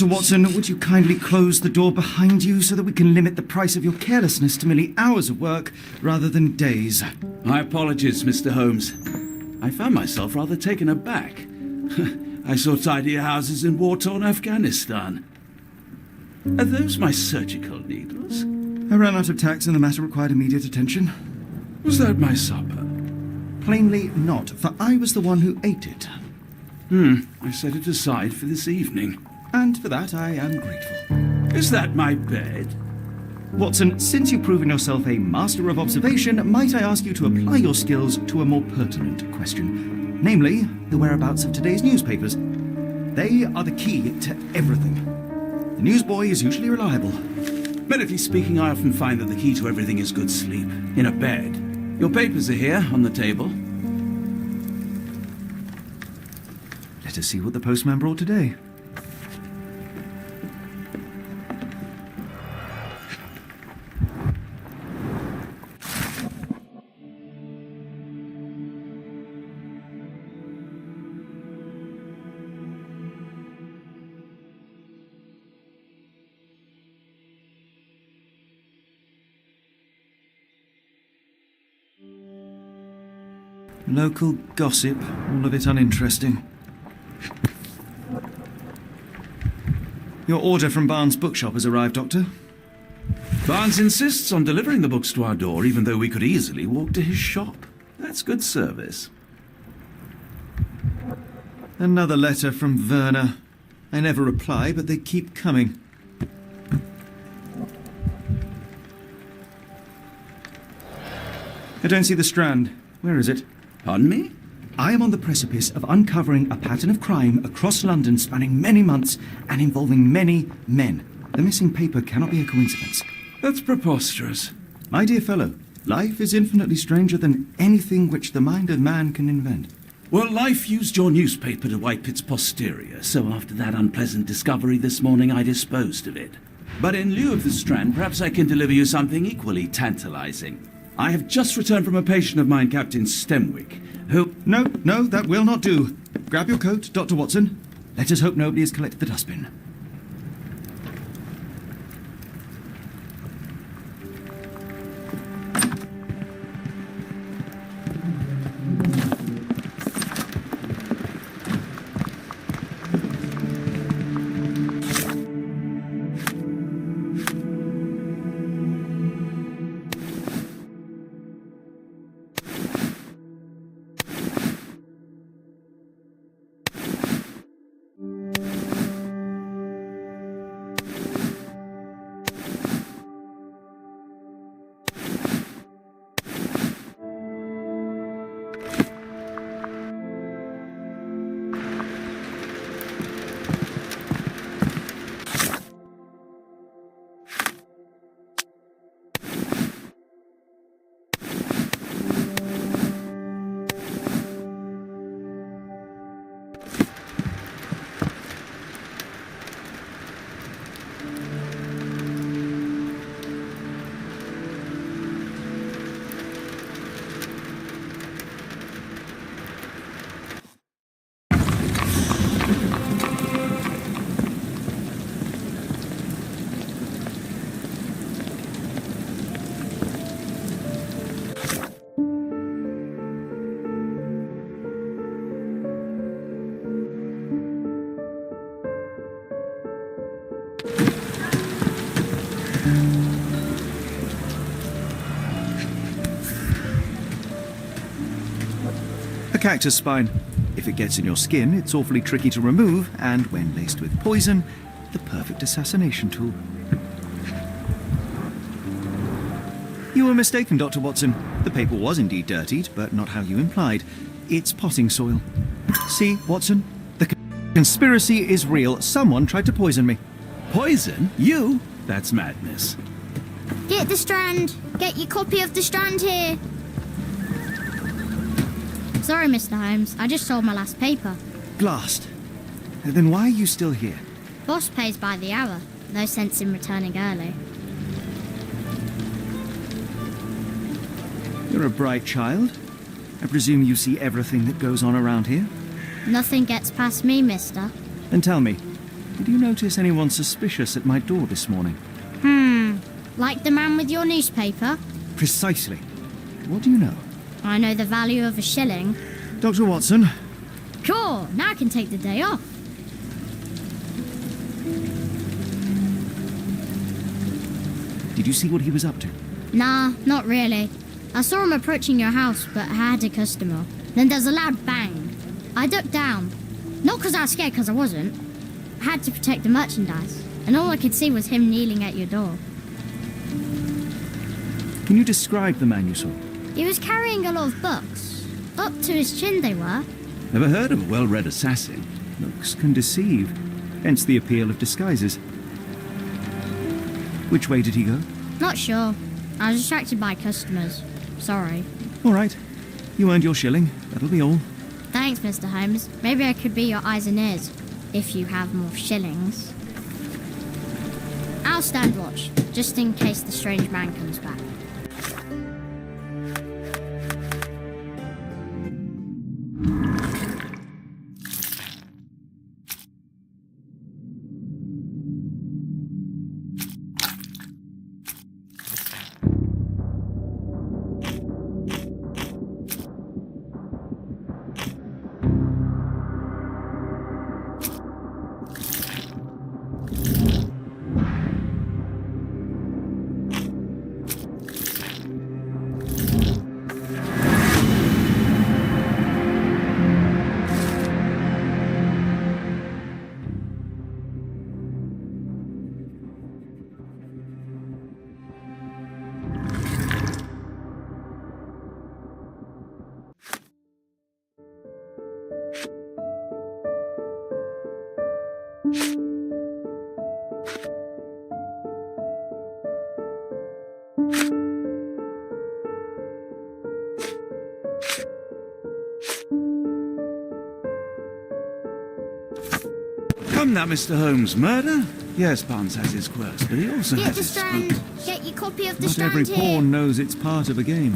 Dr. Watson, would you kindly close the door behind you so that we can limit the price of your carelessness to merely hours of work rather than days? My apologies, Mr. Holmes. I found myself rather taken aback. I saw tidier houses in war-torn Afghanistan. Are those my surgical needles? I ran out of tacks and the matter required immediate attention. Was that my supper? Plainly not, for I was the one who ate it. I set it aside for this evening. And for that I am grateful. Is that my bed? Watson, since you've proven yourself a master of observation, might I ask you to apply your skills to a more pertinent question, namely, the whereabouts of today's newspapers. They are the key to everything. The newsboy is usually reliable. Medically speaking, I often find that the key to everything is good sleep, in a bed. Your papers are here, on the table. Let us see what the postman brought today. Local gossip, all of it uninteresting. Your order from Barnes' bookshop has arrived, Doctor. Barnes insists on delivering the books to our door, even though we could easily walk to his shop. That's good service. Another letter from Werner. I never reply, but they keep coming. I don't see the Strand. Where is it? Pardon me? I am on the precipice of uncovering a pattern of crime across London spanning many months and involving many men. The missing paper cannot be a coincidence. That's preposterous. My dear fellow, life is infinitely stranger than anything which the mind of man can invent. Well, life used your newspaper to wipe its posterior, so after that unpleasant discovery this morning, I disposed of it. But in lieu of the Strand, perhaps I can deliver you something equally tantalizing. I have just returned from a patient of mine, Captain Stemwick, who... No, that will not do. Grab your coat, Dr. Watson. Let us hope nobody has collected the dustbin. A cactus spine. If it gets in your skin, it's awfully tricky to remove, and when laced with poison, the perfect assassination tool. You were mistaken, Dr. Watson. The paper was indeed dirtied, but not how you implied. It's potting soil. See, Watson? The conspiracy is real. Someone tried to poison me. Poison? You? That's madness. Get the Strand. Get your copy of the Strand here. Sorry, Mr. Holmes. I just sold my last paper. Blast. Then why are you still here? Boss pays by the hour. No sense in returning early. You're a bright child. I presume you see everything that goes on around here? Nothing gets past me, mister. Then tell me, Did you notice anyone suspicious at my door this morning? Like the man with your newspaper? Precisely. What do you know? I know the value of a shilling. Dr. Watson? Cool, now I can take the day off. Did you see what he was up to? Nah, not really. I saw him approaching your house, but I had a customer. Then there's a loud bang. I ducked down. Not because I was scared, because I wasn't. I had to protect the merchandise, and all I could see was him kneeling at your door. Can you describe the man you saw? He was carrying a lot of books. Up to his chin they were. Never heard of a well-read assassin. Looks can deceive, hence the appeal of disguises. Which way did he go? Not sure. I was distracted by customers. Sorry. All right. You earned your shilling. That'll be all. Thanks, Mr. Holmes. Maybe I could be your eyes and ears, if you have more shillings. I'll stand watch, just in case the strange man comes back. Come now, Mr. Holmes. Murder? Yes, Barnes has his quirks, but he also Get has the his Strand. scruples. Get your copy of the Not Strand every here. pawn knows it's part of a game.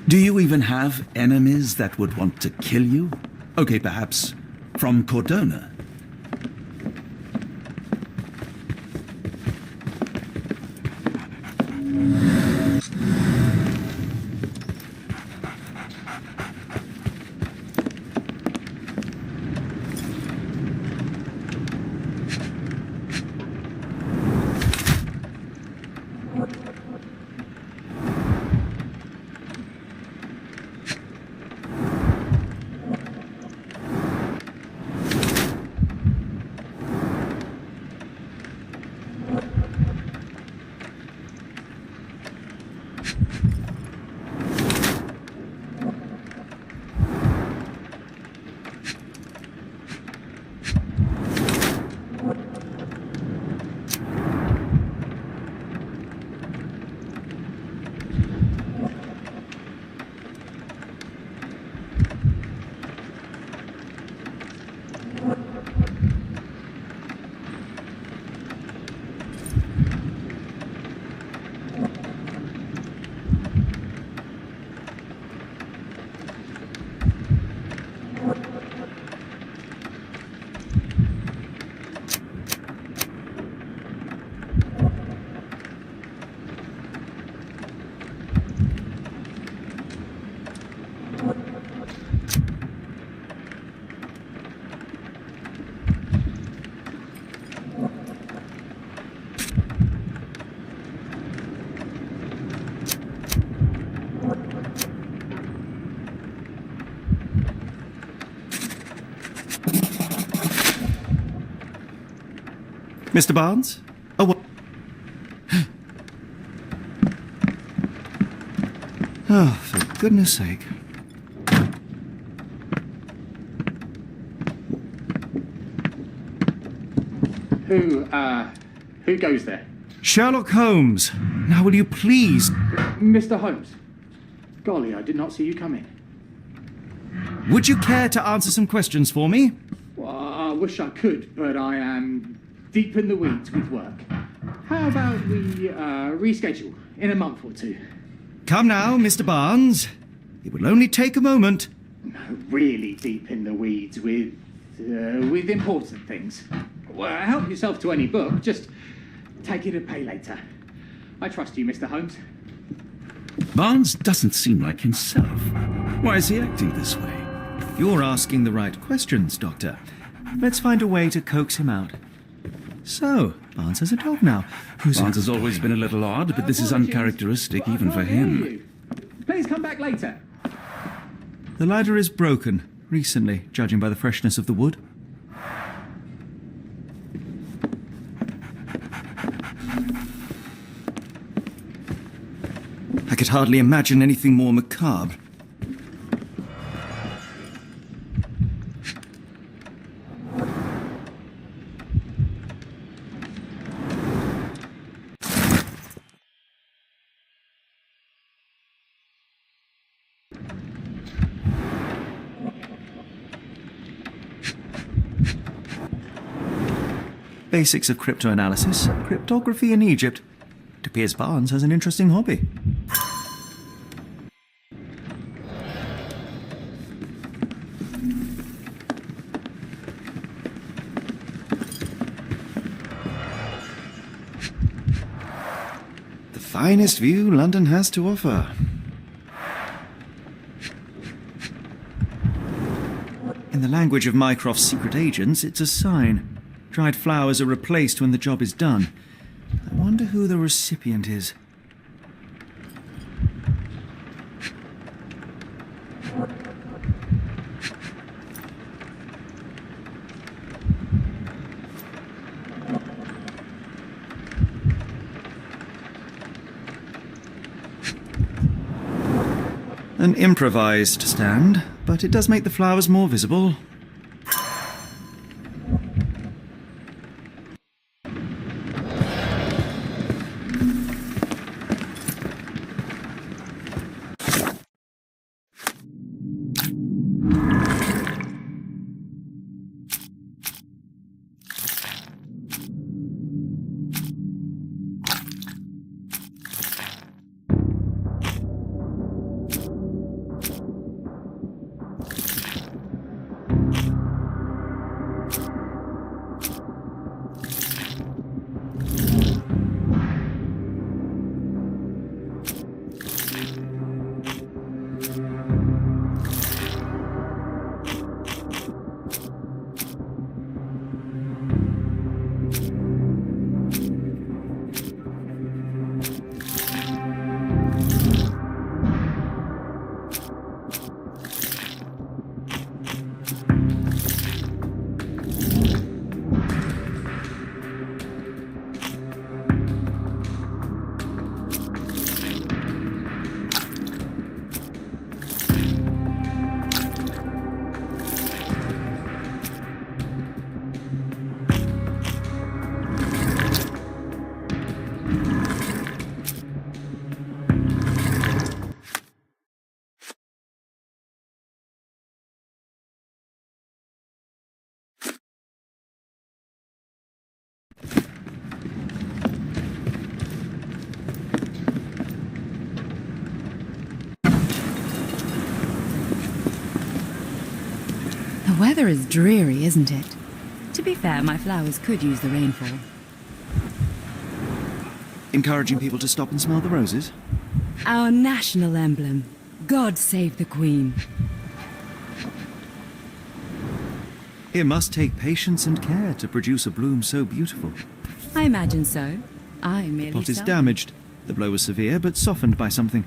Do you even have enemies that would want to kill you? Okay, perhaps from Cordona. Mr. Barnes? Oh, what? Oh, for goodness sake. Who goes there? Sherlock Holmes. Now, will you please... Mr. Holmes. Golly, I did not see you come in. Would you care to answer some questions for me? Well, I wish I could, but I am deep in the weeds with work. How about we reschedule in a month or two? Come now, Mr. Barnes. It will only take a moment. No, really deep in the weeds with important things. Well, help yourself to any book. Just take it and pay later. I trust you, Mr. Holmes. Barnes doesn't seem like himself. Why is he acting this way? You're asking the right questions, Doctor. Let's find a way to coax him out. So, Barnes has a dog now. Barnes has always been a little odd, but this is uncharacteristic even for him. Please come back later. The ladder is broken, recently, judging by the freshness of the wood. I could hardly imagine anything more macabre. Basics of cryptoanalysis, cryptography in Egypt. It appears Barnes has an interesting hobby. The finest view London has to offer. In the language of Mycroft's secret agents, it's a sign. Dried flowers are replaced when the job is done. I wonder who the recipient is. An improvised stand, but it does make the flowers more visible. The weather is dreary, isn't it? To be fair, my flowers could use the rainfall. Encouraging people to stop and smell the roses? Our national emblem. God save the Queen. It must take patience and care to produce a bloom so beautiful. I imagine so. I The merely plot is sell. damaged. The blow was severe, but softened by something.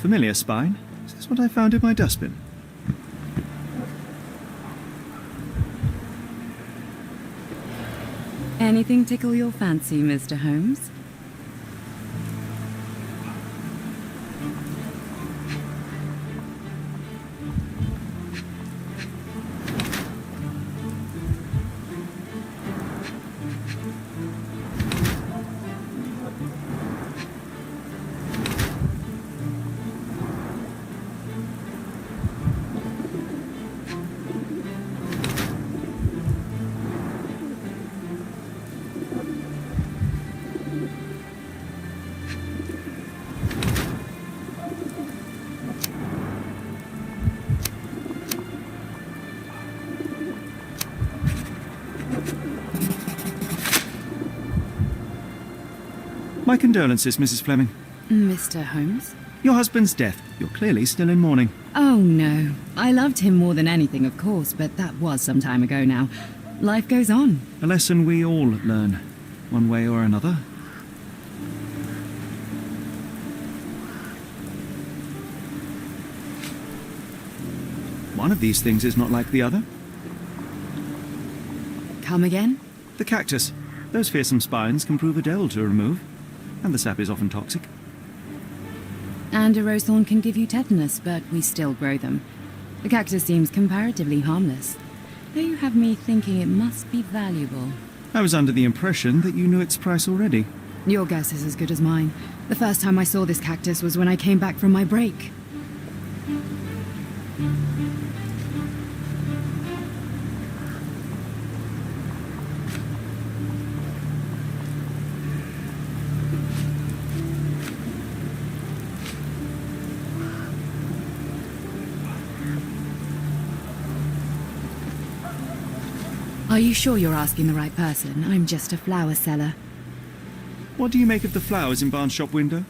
Familiar spine? Is this what I found in my dustbin? Anything tickle your fancy, Mr. Holmes? condolences, Mrs. Fleming. Mr. Holmes? Your husband's death. You're clearly still in mourning. Oh, no. I loved him more than anything, of course, but that was some time ago now. Life goes on. A lesson we all learn, one way or another. One of these things is not like the other. Come again? The cactus. Those fearsome spines can prove a devil to remove, and the sap is often toxic. And a rose thorn can give you tetanus, but we still grow them. The cactus seems comparatively harmless, though you have me thinking it must be valuable. I was under the impression that you knew its price already. Your guess is as good as mine. The first time I saw this cactus was when I came back from my break. Are you sure you're asking the right person? I'm just a flower seller. What do you make of the flowers in Barnes' shop window?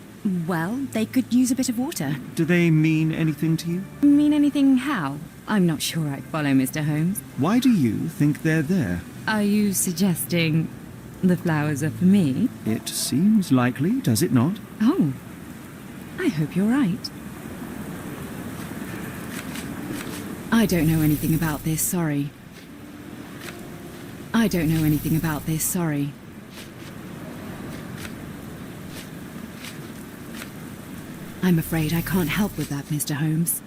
Well, they could use a bit of water. Do they mean anything to you? Mean anything how? I'm not sure I follow, Mr. Holmes. Why do you think they're there? Are you suggesting the flowers are for me? It seems likely, does it not? Oh, I hope you're right. I don't know anything about this, sorry. I don't know anything about this, sorry. I'm afraid I can't help with that, Mr. Holmes.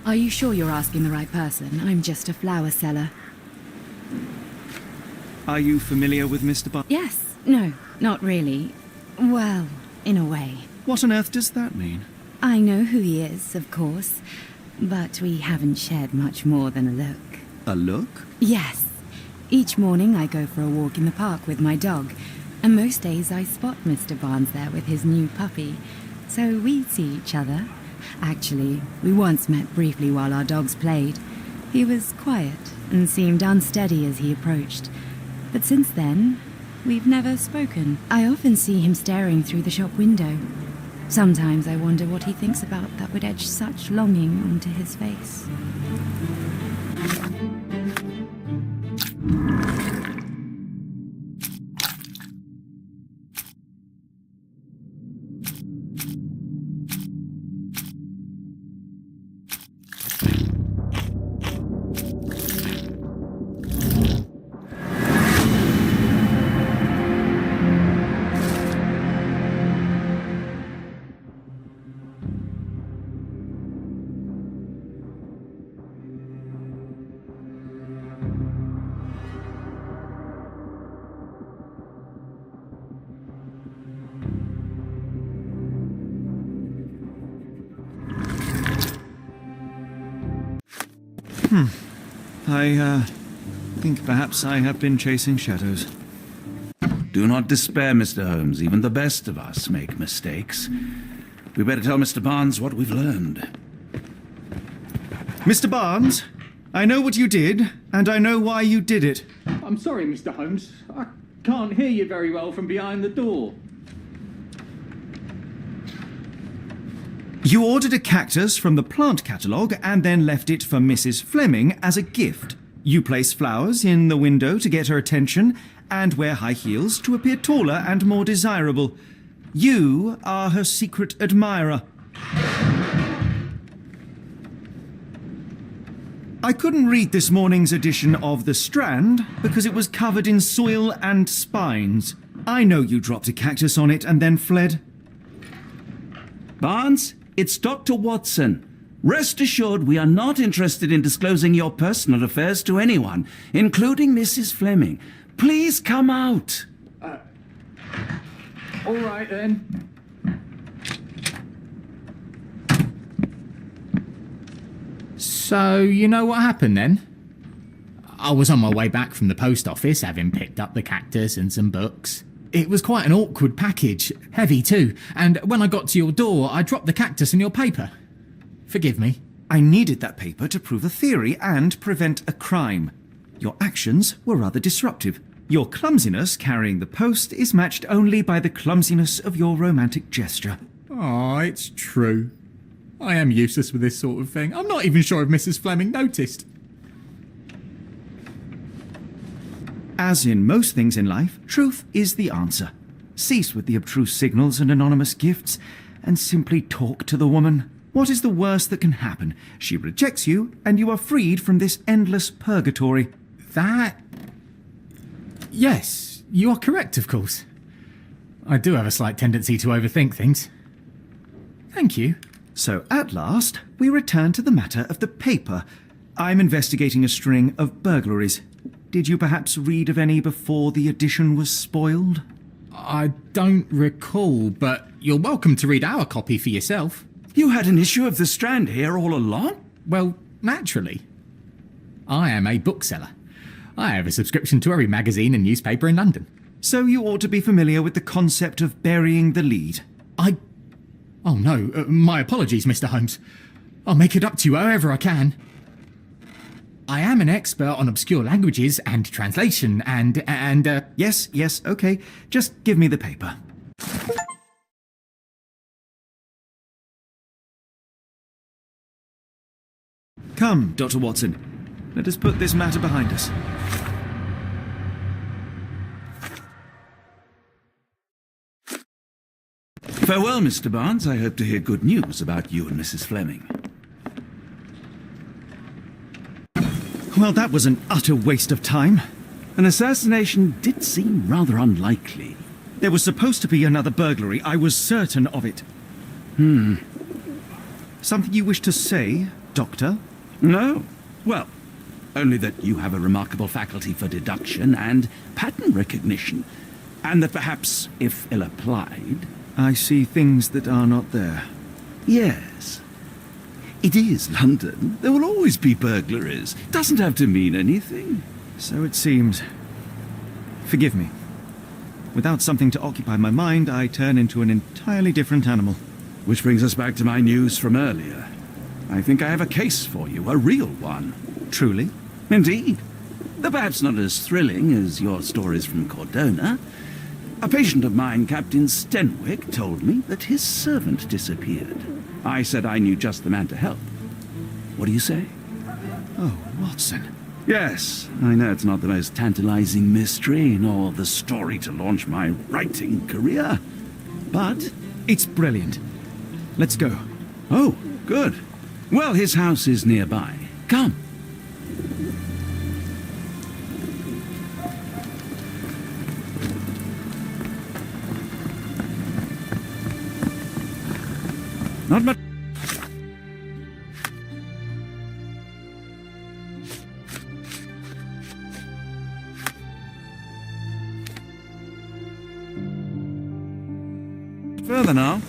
Are you sure you're asking the right person? I'm just a flower seller. Are you familiar with Mr. Barnes? Yes. No, not really. Well, in a way. What on earth does that mean? I know who he is, of course, but we haven't shared much more than a look. A look? Yes. Each morning I go for a walk in the park with my dog, and most days I spot Mr. Barnes there with his new puppy, so we see each other. Actually, we once met briefly while our dogs played. He was quiet and seemed unsteady as he approached, but since then, we've never spoken. I often see him staring through the shop window. Sometimes I wonder what he thinks about that would etch such longing onto his face. I think perhaps I have been chasing shadows. Do not despair, Mr. Holmes. Even the best of us make mistakes. We better tell Mr. Barnes what we've learned. Mr. Barnes, I know what you did, and I know why you did it. I'm sorry, Mr. Holmes. I can't hear you very well from behind the door. You ordered a cactus from the plant catalogue and then left it for Mrs. Fleming as a gift. You place flowers in the window to get her attention and wear high heels to appear taller and more desirable. You are her secret admirer. I couldn't read this morning's edition of The Strand because it was covered in soil and spines. I know you dropped a cactus on it and then fled. Barnes, it's Dr. Watson. Rest assured we are not interested in disclosing your personal affairs to anyone, including Mrs. Fleming. Please come out. All right, then. So, you know what happened then? I was on my way back from the post office, having picked up the cactus and some books. It was quite an awkward package, heavy too, and when I got to your door, I dropped the cactus in your paper. Forgive me. I needed that paper to prove a theory and prevent a crime. Your actions were rather disruptive. Your clumsiness carrying the post is matched only by the clumsiness of your romantic gesture. Oh, it's true. I am useless with this sort of thing. I'm not even sure if Mrs. Fleming noticed. As in most things in life, truth is the answer. Cease with the abstruse signals and anonymous gifts, and simply talk to the woman. What is the worst that can happen? She rejects you, and you are freed from this endless purgatory. That... Yes, you are correct, of course. I do have a slight tendency to overthink things. Thank you. So, at last, we return to the matter of the paper. I'm investigating a string of burglaries. Did you perhaps read of any before the edition was spoiled? I don't recall, but you're welcome to read our copy for yourself. You had an issue of The Strand here all along? Well, naturally. I am a bookseller. I have a subscription to every magazine and newspaper in London. So you ought to be familiar with the concept of burying the lead. Oh no, my apologies, Mr. Holmes. I'll make it up to you however I can. I am an expert on obscure languages and translation and Yes, okay. Just give me the paper. Come, Dr. Watson. Let us put this matter behind us. Farewell, Mr. Barnes. I hope to hear good news about you and Mrs. Fleming. Well, that was an utter waste of time. An assassination did seem rather unlikely. There was supposed to be another burglary. I was certain of it. Something you wish to say, Doctor? No? Well, only that you have a remarkable faculty for deduction and pattern recognition, and that perhaps, if ill-applied... I see things that are not there. Yes. It is London. There will always be burglaries. Doesn't have to mean anything. So it seems. Forgive me. Without something to occupy my mind, I turn into an entirely different animal. Which brings us back to my news from earlier. I think I have a case for you, a real one. Truly? Indeed. Though perhaps not as thrilling as your stories from Cordona. A patient of mine, Captain Stenwick, told me that his servant disappeared. I said I knew just the man to help. What do you say? Oh, Watson. Yes, I know it's not the most tantalizing mystery, nor the story to launch my writing career. But It's brilliant. Let's go. oh, good. Well, his house is nearby. Come. Not much. Further now.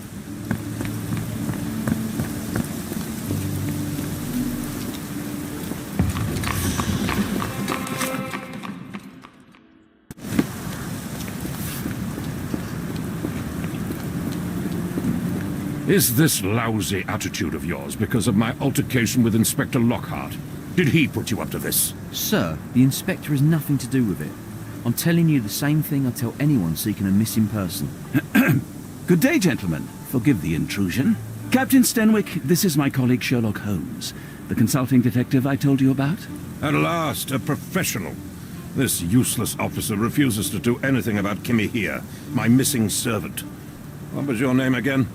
Is this lousy attitude of yours because of my altercation with Inspector Lockhart? Did he put you up to this? Sir, the inspector has nothing to do with it. I'm telling you the same thing I tell anyone seeking a missing person. Good day, gentlemen. Forgive the intrusion. Captain Stenwick, this is my colleague Sherlock Holmes, the consulting detective I told you about. At last, a professional. This useless officer refuses to do anything about Kimmy here, my missing servant. What was your name again?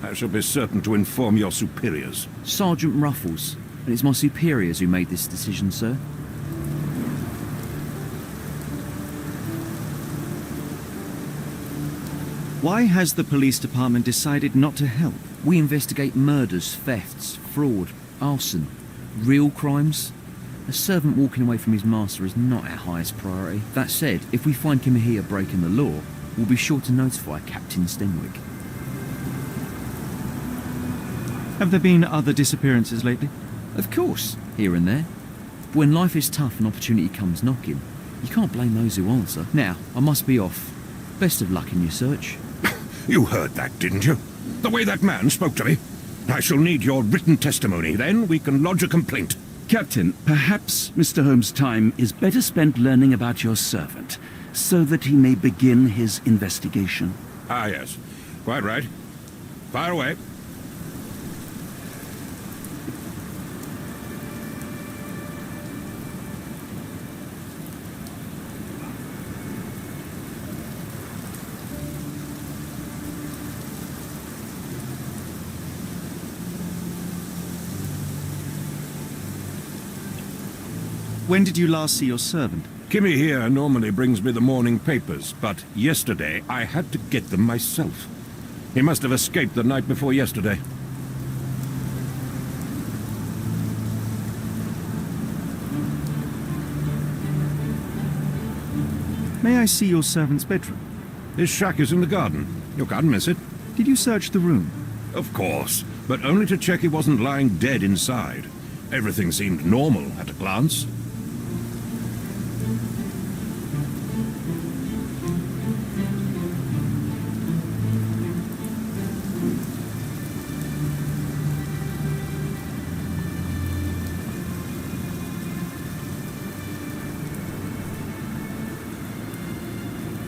I shall be certain to inform your superiors. Sergeant Ruffles, and it's my superiors who made this decision, sir. Why has the police department decided not to help? We investigate murders, thefts, fraud, arson, real crimes. A servant walking away from his master is not our highest priority. That said, if we find Kimahia breaking the law, we'll be sure to notify Captain Stenwick. Have there been other disappearances lately? Of course, here and there. But when life is tough and opportunity comes knocking, you can't blame those who answer. Now, I must be off. Best of luck in your search. You heard that, didn't you? The way that man spoke to me. I shall need your written testimony. Then we can lodge a complaint. Captain, perhaps Mr. Holmes' time is better spent learning about your servant so that he may begin his investigation. Ah, yes. Quite right. Fire away. When did you last see your servant? Kimmy here normally brings me the morning papers, but yesterday I had to get them myself. He must have escaped the night before yesterday. May I see your servant's bedroom? His shack is in the garden. You can't miss it. Did you search the room? Of course, but only to check he wasn't lying dead inside. Everything seemed normal at a glance.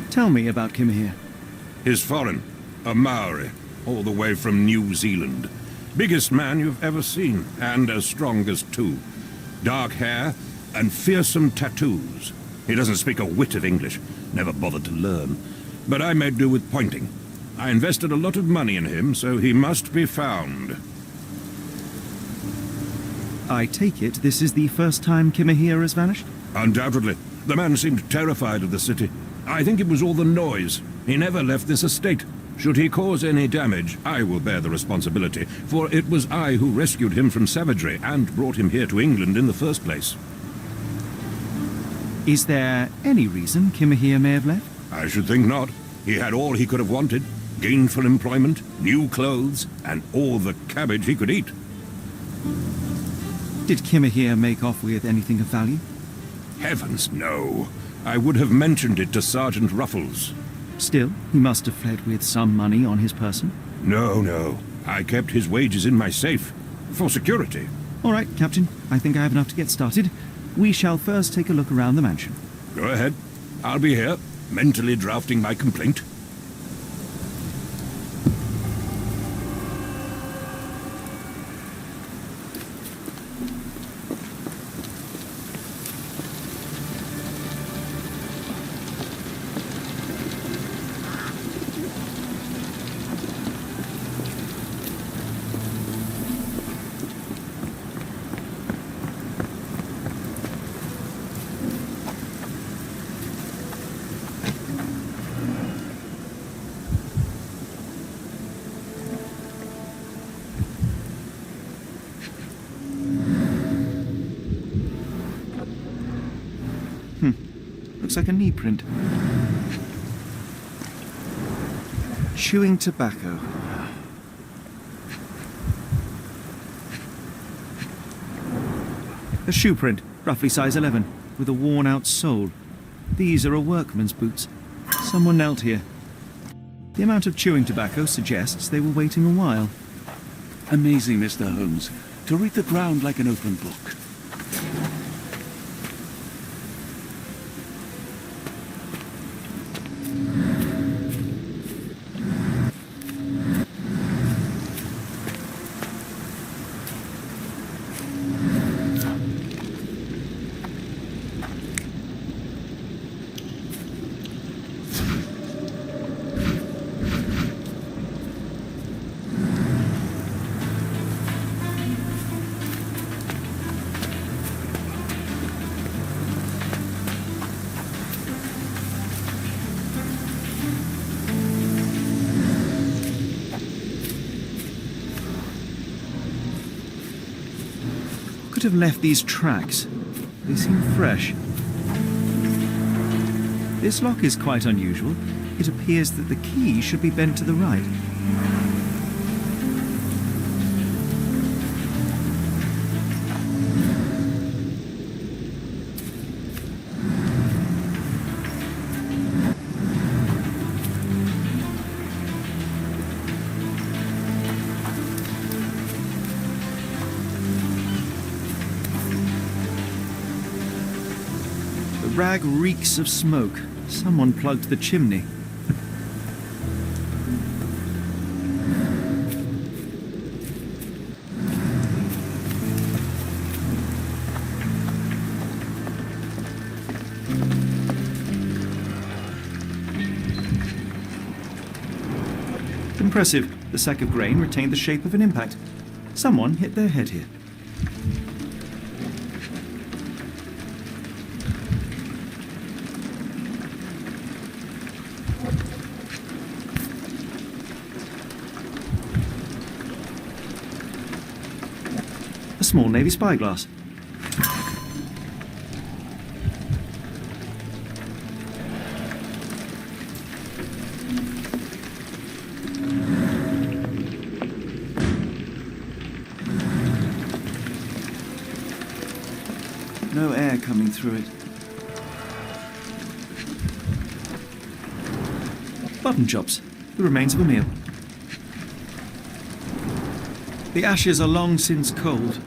Tell me about Kim here. He's foreign, a Maori, all the way from New Zealand. Biggest man you've ever seen, and as strong as two. Dark hair and fearsome tattoos. He doesn't speak a whit of English, never bothered to learn. But I made do with pointing. I invested a lot of money in him, so he must be found. I take it this is the first time Kim here has vanished? Undoubtedly. The man seemed terrified of the city. I think it was all the noise. He never left this estate. Should he cause any damage, I will bear the responsibility, for it was I who rescued him from savagery and brought him here to England in the first place. Is there any reason Kim here may have left? I should think not. He had all he could have wanted. Gainful employment, new clothes, and all the cabbage he could eat. Did Kim here make off with anything of value? Heavens, no. I would have mentioned it to Sergeant Ruffles. Still, he must have fled with some money on his person. No. I kept his wages in my safe. For security. All right, Captain. I think I have enough to get started. We shall first take a look around the mansion. Go ahead. I'll be here, mentally drafting my complaint. Looks like a knee print. Chewing tobacco. A shoe print, roughly size 11, with a worn-out sole. These are a workman's boots. Someone knelt here. The amount of chewing tobacco suggests they were waiting a while. Amazing, Mr. Holmes, to read the ground like an open book. Could have left these tracks. They seem fresh. This lock is quite unusual. It appears that the key should be bent to the right. The rag reeks of smoke. Someone plugged the chimney. Impressive. The sack of grain retained the shape of an impact. Someone hit their head here. A small Navy spyglass. No air coming through it. Button chops, the remains of a meal. The ashes are long since cold.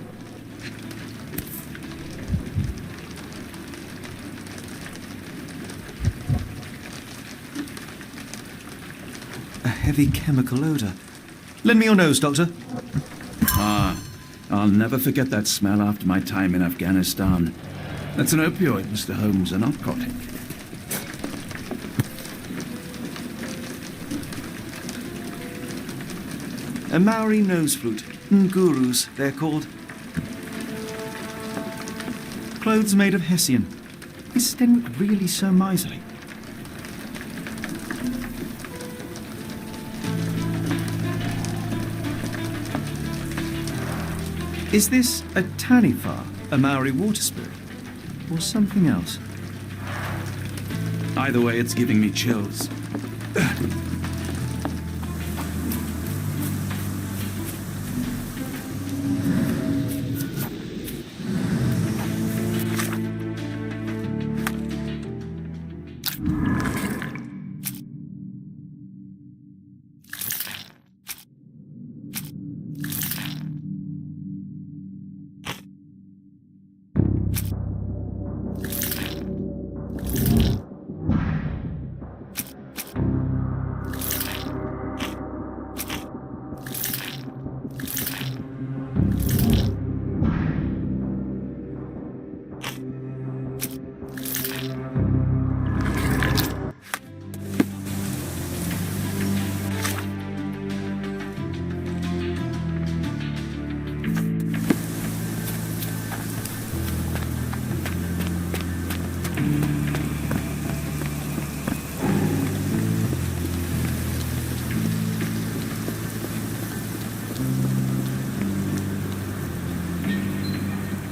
A heavy chemical odour. Lend me your nose, Doctor. I'll never forget that smell after my time in Afghanistan. That's an opioid, Mr. Holmes, a narcotic. A Maori nose flute. Ngurus, they're called. Clothes made of hessian. Is Stenwick really so miserly? Is this a taniwha, a Maori water spirit, or something else? Either way, it's giving me chills.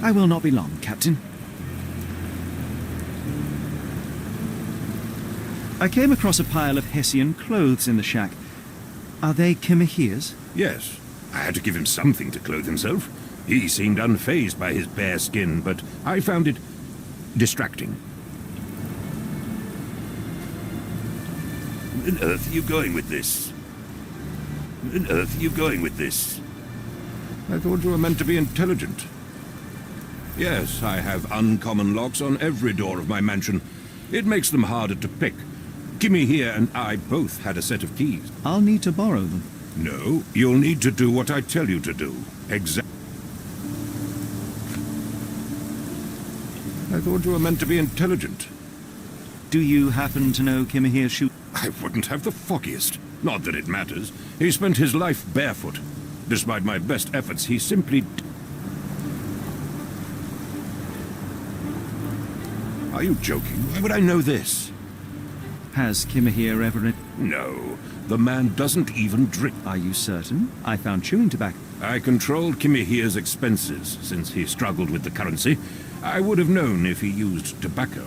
I will not be long, Captain. I came across a pile of Hessian clothes in the shack. Are they Kimihia's? Yes. I had to give him something to clothe himself. He seemed unfazed by his bare skin, but I found it distracting. Where on earth are you going with this? Where on earth are you going with this? I thought you were meant to be intelligent. Yes, I have uncommon locks on every door of my mansion. It makes them harder to pick. Kimmy here and I both had a set of keys. I'll need to borrow them. No, you'll need to do what I tell you to do. Exactly. I thought you were meant to be intelligent. Do you happen to know Kimihia's shoe? I wouldn't have the foggiest. Not that it matters. He spent his life barefoot. Despite my best efforts, he simply... Are you joking? Why would I know this? Has Kimihia ever... No, the man doesn't even drink. Are you certain? I found chewing tobacco. I controlled Kimihia's expenses since he struggled with the currency. I would have known if he used tobacco.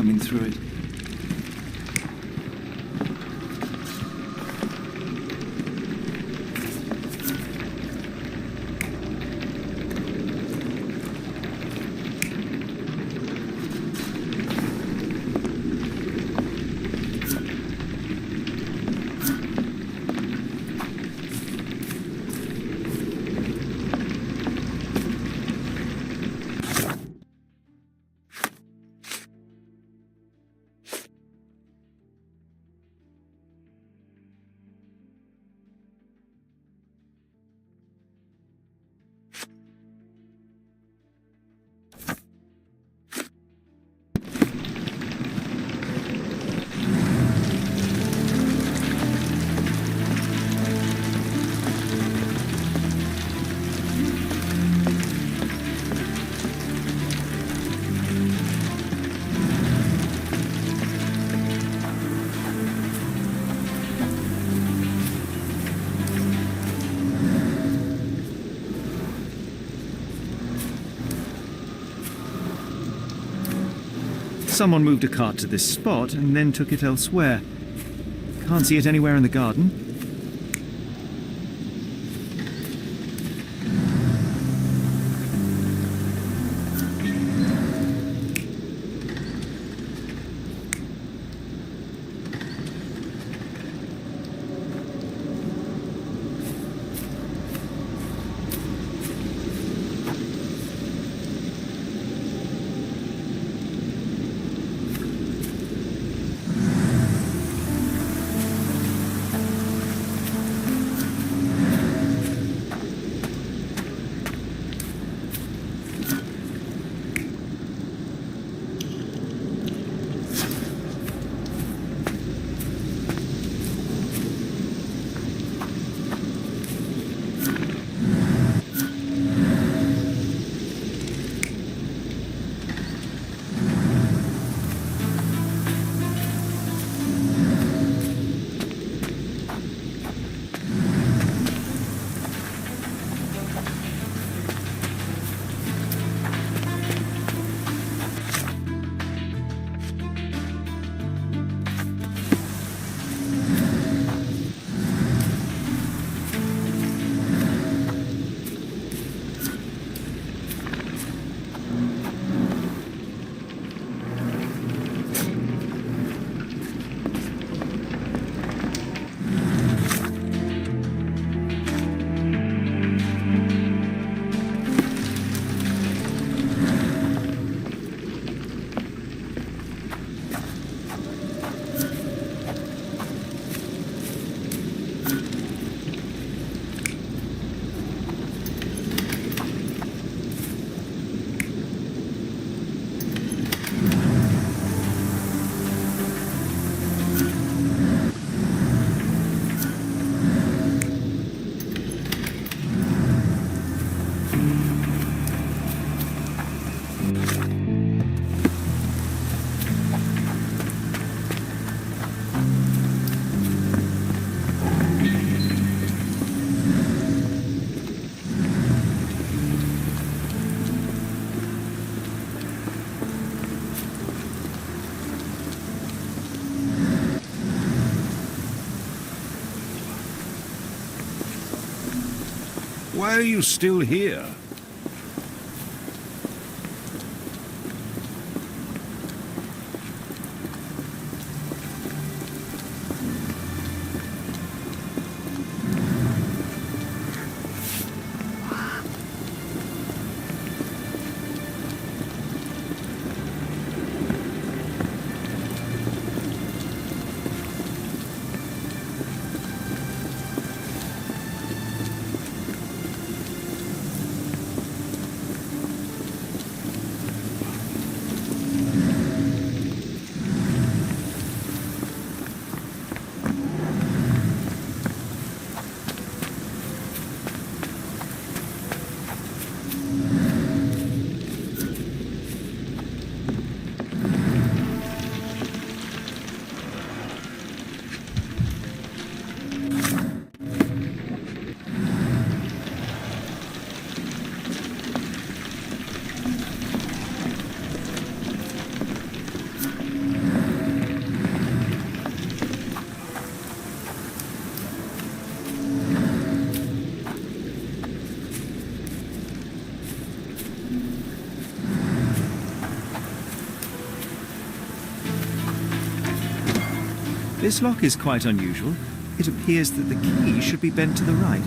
swimming through it. Someone moved a cart to this spot and then took it elsewhere. Can't see it anywhere in the garden. Why are you still here? This lock is quite unusual. It appears that the key should be bent to the right.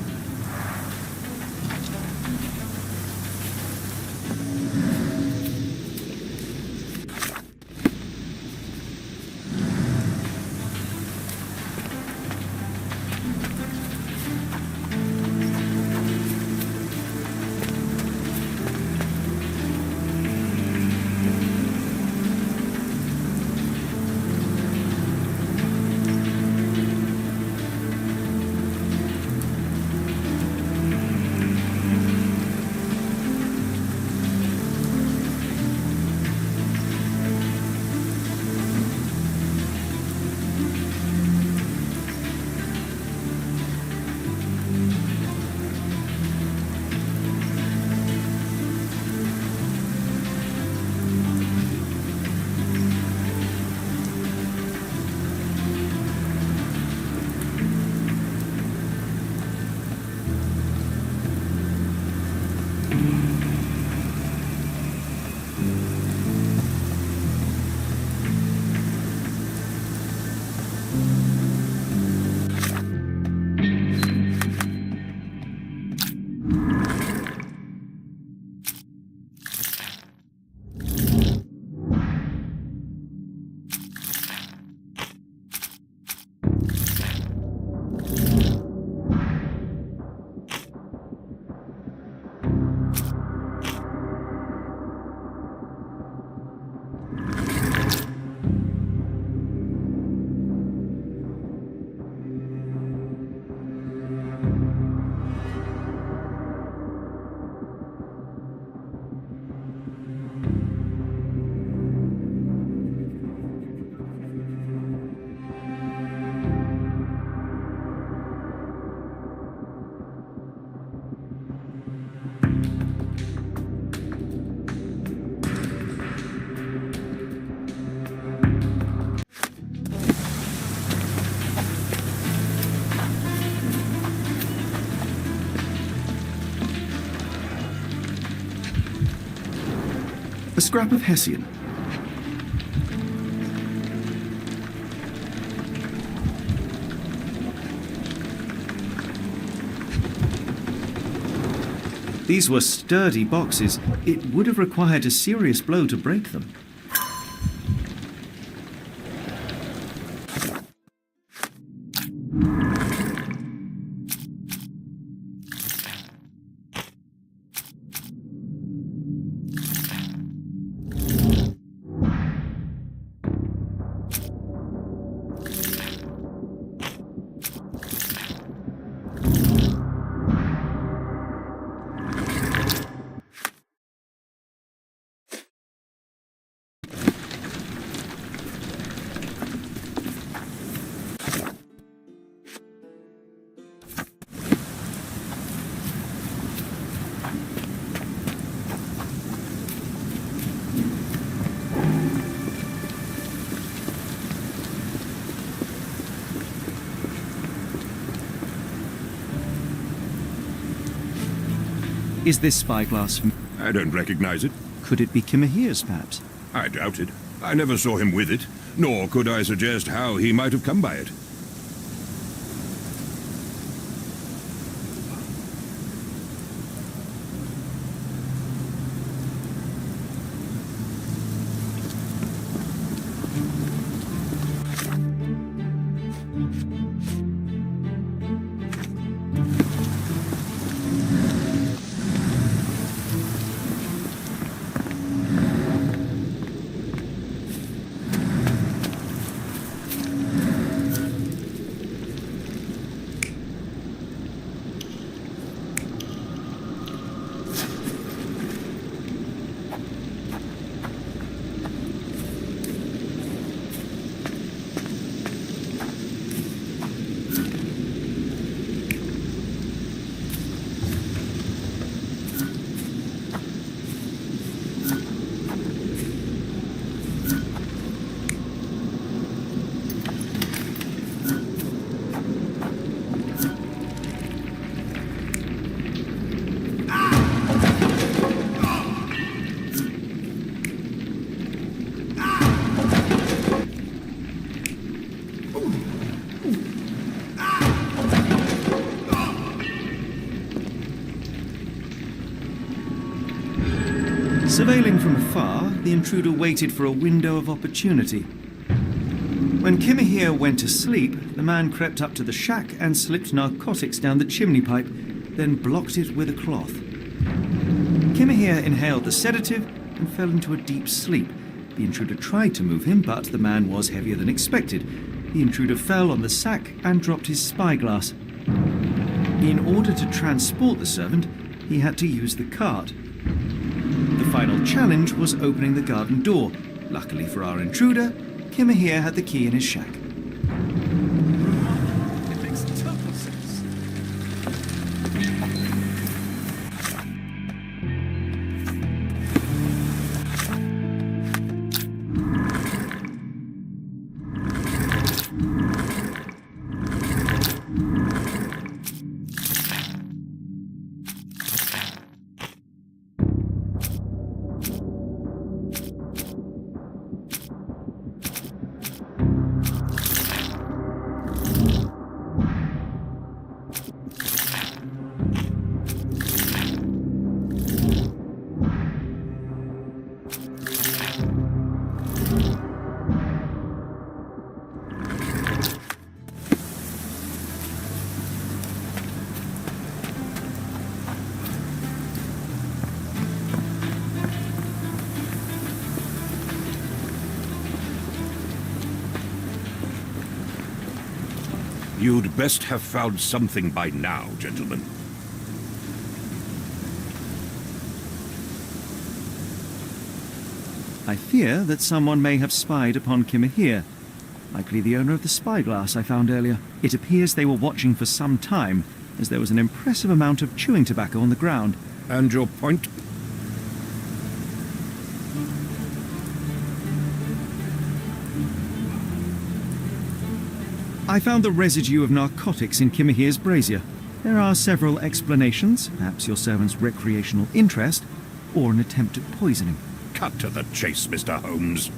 A scrap of Hessian. These were sturdy boxes. It would have required a serious blow to break them. Is this spyglass? I don't recognize it. Could it be Kimahia's, perhaps? I doubt it. I never saw him with it, nor could I suggest how he might have come by it. Surveilling from afar, the intruder waited for a window of opportunity. When Kimahir went to sleep, the man crept up to the shack and slipped narcotics down the chimney pipe, then blocked it with a cloth. Kimahir inhaled the sedative and fell into a deep sleep. The intruder tried to move him, but the man was heavier than expected. The intruder fell on the sack and dropped his spyglass. In order to transport the servant, he had to use the cart. The final challenge was opening the garden door. Luckily for our intruder, Kimahir had the key in his shack. It makes total sense. You'd best have found something by now, gentlemen. I fear that someone may have spied upon Kimahir. Likely the owner of the spyglass I found earlier. It appears they were watching for some time, as there was an impressive amount of chewing tobacco on the ground. And your point? I found the residue of narcotics in Kimahir's brazier. There are several explanations, perhaps your servant's recreational interest, or an attempt at poisoning. Cut to the chase, Mr. Holmes.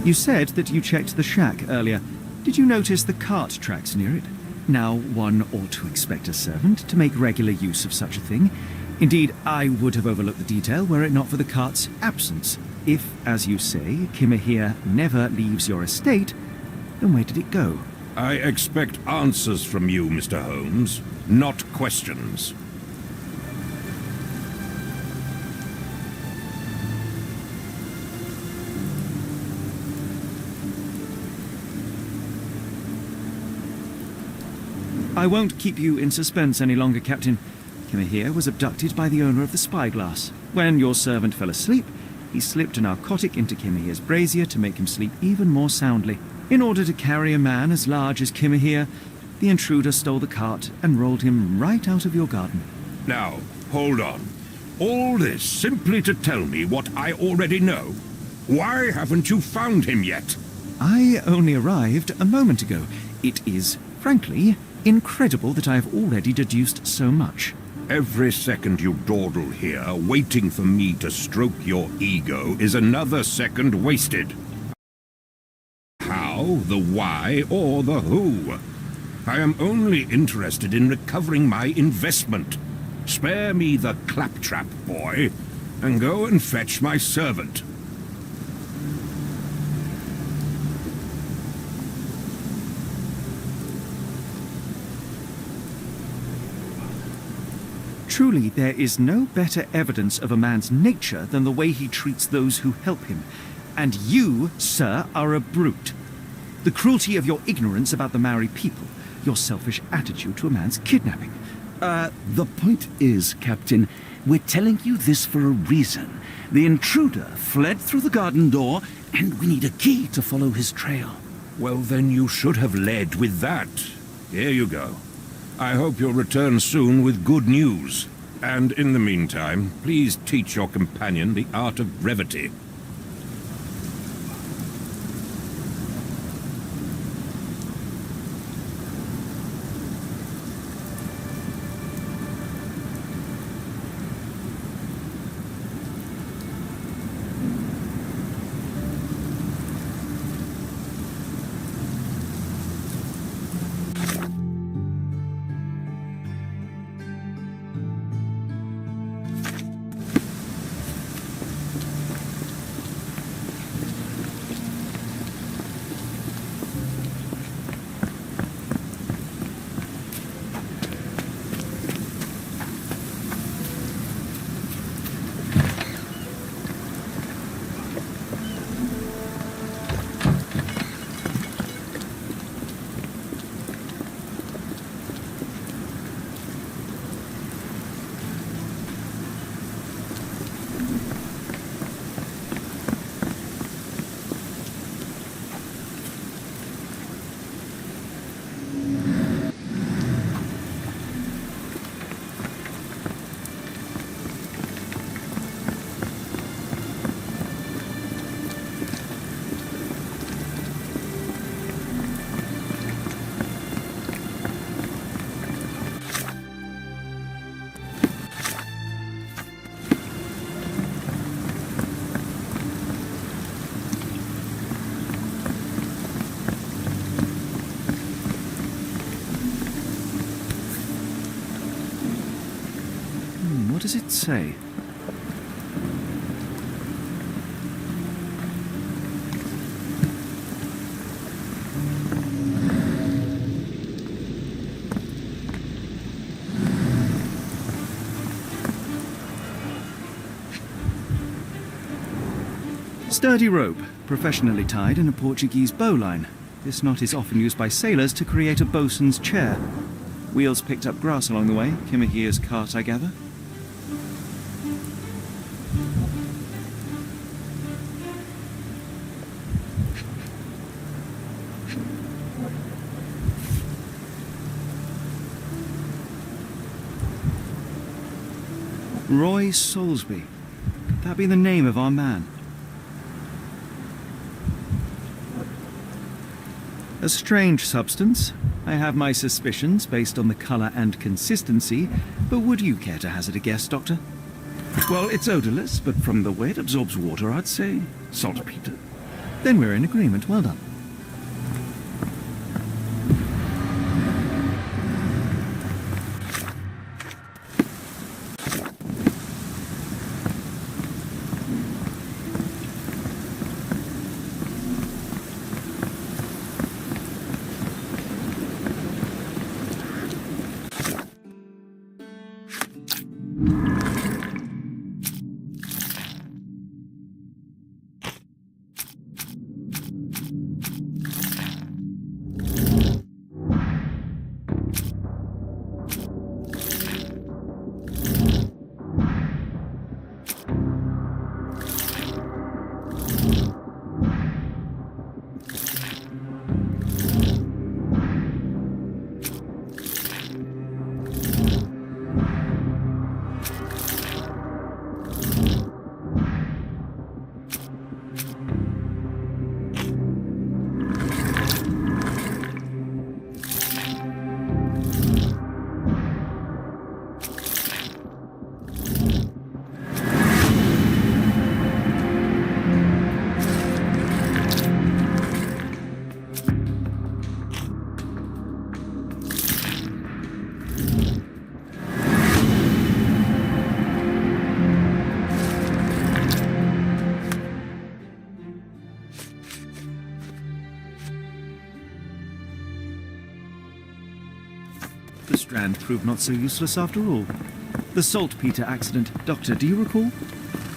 You said that you checked the shack earlier. Did you notice the cart tracks near it? Now, one ought to expect a servant to make regular use of such a thing. Indeed, I would have overlooked the detail were it not for the cart's absence. If, as you say, Kimahir never leaves your estate, then where did it go? I expect answers from you, Mr. Holmes, not questions. I won't keep you in suspense any longer, Captain. Kimahir was abducted by the owner of the spyglass. When your servant fell asleep, he slipped a narcotic into Kimahir's brazier to make him sleep even more soundly. In order to carry a man as large as Kimahir, the intruder stole the cart and rolled him right out of your garden. Now, hold on. All this simply to tell me what I already know? Why haven't you found him yet? I only arrived a moment ago. It is, frankly, incredible that I have already deduced so much. Every second you dawdle here, waiting for me to stroke your ego, is another second wasted. How, the why, or the who? I am only interested in recovering my investment. Spare me the claptrap, boy, and go and fetch my servant. Truly, there is no better evidence of a man's nature than the way he treats those who help him. And you, sir, are a brute. The cruelty of your ignorance about the Maori people, your selfish attitude to a man's kidnapping. The point is, Captain, we're telling you this for a reason. The intruder fled through the garden door, and we need a key to follow his trail. Well, then you should have led with that. Here you go. I hope you'll return soon with good news. And in the meantime, please teach your companion the art of brevity. does it say? Sturdy rope, professionally tied in a Portuguese bowline. This knot is often used by sailors to create a bosun's chair. Wheels picked up grass along the way. Kimahia's cart, I gather. Roy Soulsby. That be the name of our man. A strange substance. I have my suspicions based on the colour and consistency, but would you care to hazard a guess, Doctor? Well, it's odorless, but from the way it absorbs water, I'd say saltpeter. Then we're in agreement. Well done. The strand proved not so useless after all. The saltpeter accident. Doctor, do you recall?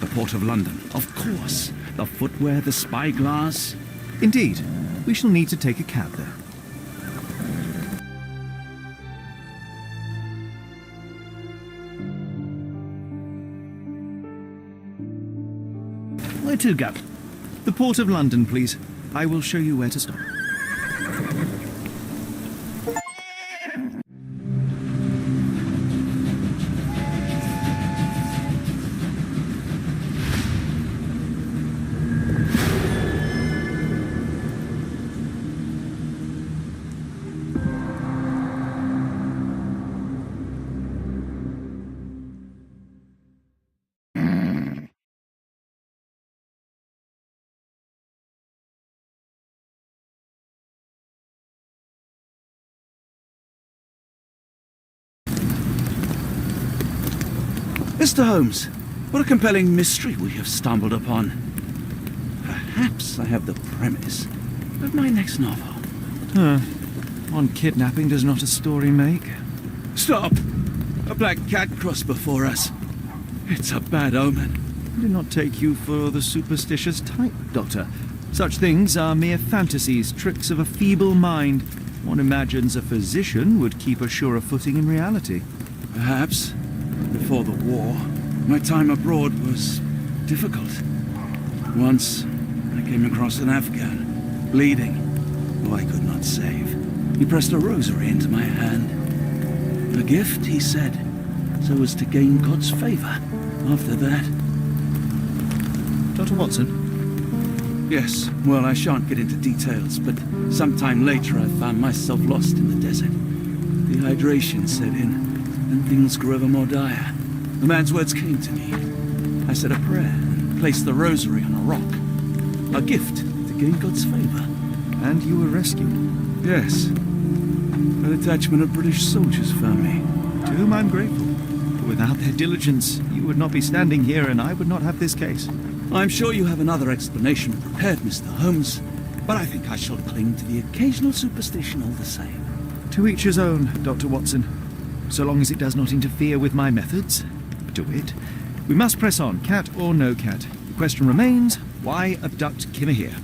The Port of London. Of course. The footwear, the spyglass. Indeed. We shall need to take a cab there. Where to go? The Port of London, please. I will show you where to stop. Mr. Holmes, what a compelling mystery we have stumbled upon. Perhaps I have the premise of my next novel. One kidnapping does not a story make. Stop! A black cat crossed before us. It's a bad omen. I do not take you for the superstitious type, Doctor. Such things are mere fantasies, tricks of a feeble mind. One imagines a physician would keep a surer footing in reality. Perhaps. Before the war, my time abroad was difficult. Once, I came across an Afghan, bleeding, who I could not save. He pressed a rosary into my hand. A gift, he said, so as to gain God's favor. After that... Dr. Watson? Yes, well, I shan't get into details, but sometime later I found myself lost in the desert. Dehydration set in, and things grew ever more dire. The man's words came to me. I said a prayer and placed the rosary on a rock. A gift to gain God's favor. And you were rescued? Yes. A detachment of British soldiers found me. To whom I'm grateful. Without their diligence, you would not be standing here and I would not have this case. I'm sure you have another explanation prepared, Mr. Holmes, but I think I shall cling to the occasional superstition all the same. To each his own, Dr. Watson. So long as it does not interfere with my methods, do it. We must press on, cat or no cat. The question remains, why abduct Kimahir?